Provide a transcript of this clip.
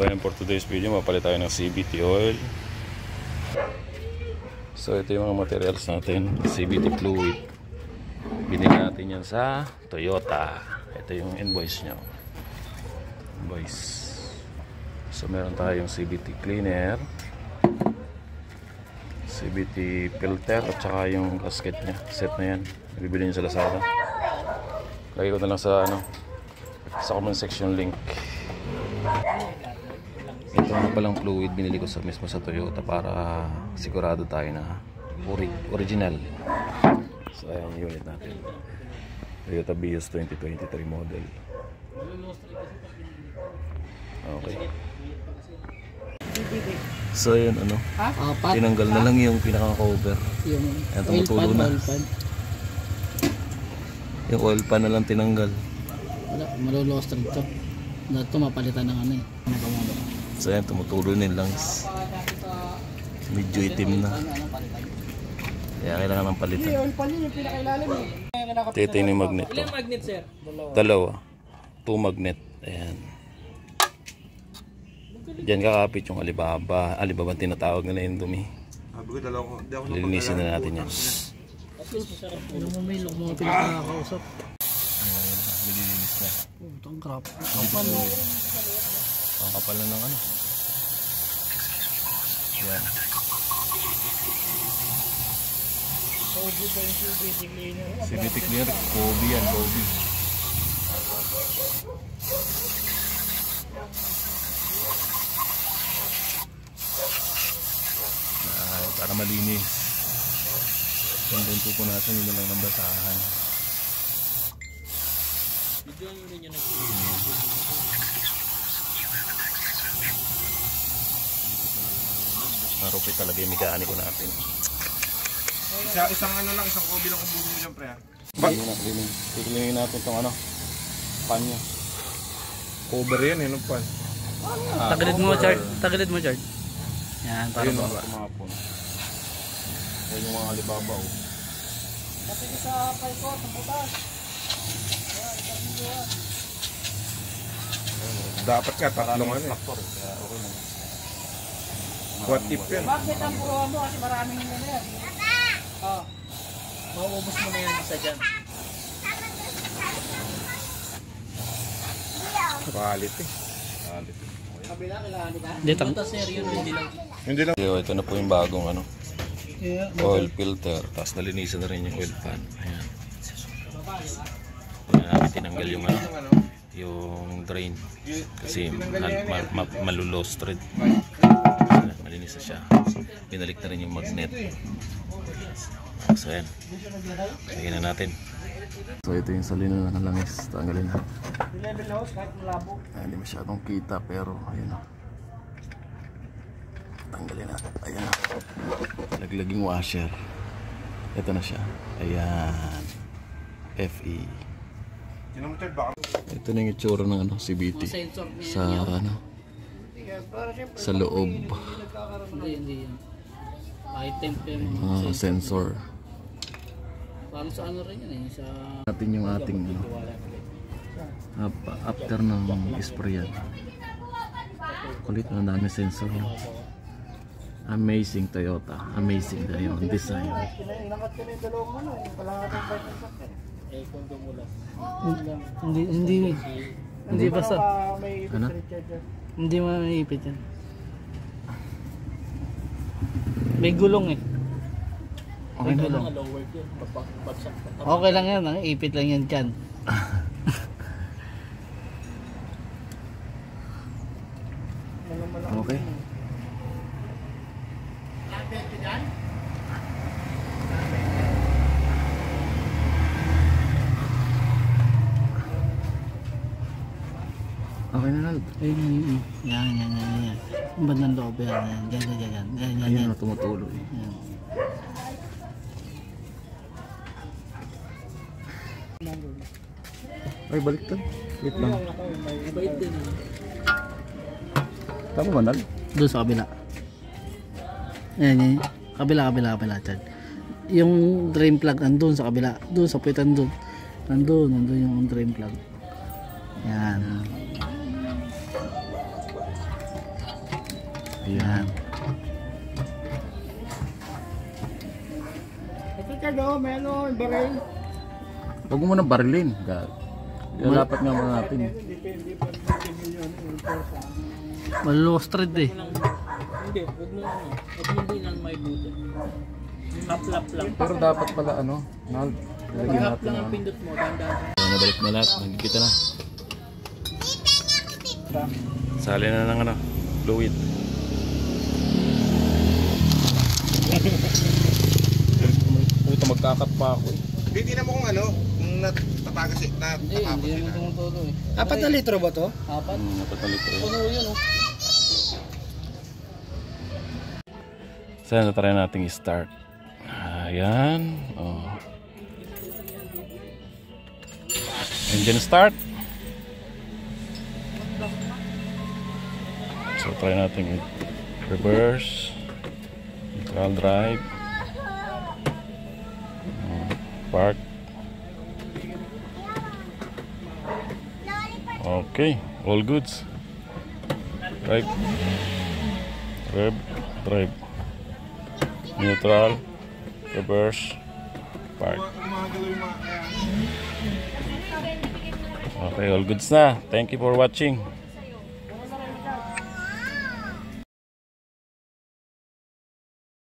So ayan, for today's video, mapalit tayo ng CVT oil. So ito yung mga materials natin. CVT fluid. Binili natin yan sa Toyota. Ito yung invoice nyo. Invoice. So meron tayong CVT cleaner, CVT filter, at saka yung gasket nya. Set na yan. Bibili nyo sa Lazada. Lagay ko na lang sa comment section link. Ito na palang fluid binili ko mismo sa Toyota para sigurado tayo na original. So ayan yung unit natin, Toyota Vios 2023 model. Okay. So yun tinanggal na lang yung pinaka-cover. Ayan, tumutulo na. Yung oil pan na lang tinanggal. Wala, malulostred to. Ito mapalitan ng So ayan, tumutulo na yung lungs. Medyo itim na. Kaya kailangan ng palitan. Ito yung magnet to. Ilang magnet, sir? Dalawa. 2 magnet. Ayan. Diyan kakapit yung Alibaba. Alibaba tinatawag nila yung dumi. Lilinisin na natin yan. Ilang mamay, mga pinakakausap. Nililinis na. Ang crap. Ang kapal na ng yan. CVT clear, Kobe yan, Kobe. Para malinis. Yung din pupunasan yun lang ng basahan. Marupit talaga yung mekaniko natin. Isang Kobe lang kung bubong dyan, pre. Tiklingin natin itong pan niya. Cover yan, yun ang pan. Tagilid mo, Chard. Yan, para ba? Yan yung mga Alibaba. Pati sa paikot, sa butas. Dapat ka, tatlong ano eh. What if yan? Bakit ang puro mo? Kasi maraming nila yan. Mauubos mo na yan isa dyan. Quality. Kabila, kailangan ka? Dito. Hindi lang. Ito na po yung bagong oil filter. Tapos nalinisan na rin yung oil pan. Ayan. Ayan, tinanggal yung yung drain. Kasi malulostred. Malinis na siya. Pinalik na rin yung magnet. So ayan, lagyan na natin. So ito yung salina ng langis. Tanggalin na. Hindi masyadong kita pero ayun na. Tanggalin na. Ayan na. Laglaging washer. Ito na siya. Ayan. FE. Ito na yung itsura ng CVT sa sa loob. Hindi yan. Item Sensor. Parang sa ano rin yan sa Natin yung ating after ng spray yan. Kulit na dami sensor. Amazing Toyota. Amazing na yung design. Hindi basta. Ano? Hindi maiipit yan. May gulong eh. Okay na lang. Okay lang yan, ipit lang yan dyan. Okay. Okay na lang. Yan. Ang bandang loob yan. Yan. Ayun na tumutuloy. Yan. Ay, baliktad. Wait lang. Mabait din. Tama ba, Nal? Doon sa kabila. Yan. Kabila, Chad. Yung drain plug andun sa kabila. Doon sa puwitan doon. Nandun yung drain plug. Yan. Yan. Huwag mo muna barilin. Dapat nga muna natin. Malulungos thread eh. Hindi, huwag mo hindi nang may buto. Lap lang. Pero dapat pala ano, lalagyan Lap natin lang ng ang ano. pindot mo, dahan-dahan. Nabalik na lahat, nagkikita na. Sali na ng ano, fluid. Puta, magkakat pa ako eh. Hindi na mo kung ano, kung natatagas eh, natatapos Hindi sila. naman tumutulo eh. 4 na litro ba to? Apat? Napatalit ko. Puno yun oh. Saan na try nating i-start? Ayan. Oh. Engine start. So try natin reverse, neutral drive, park. Okay, all goods. Drive, drive, neutral, reverse, park. Okay, all goods na. Thank you for watching.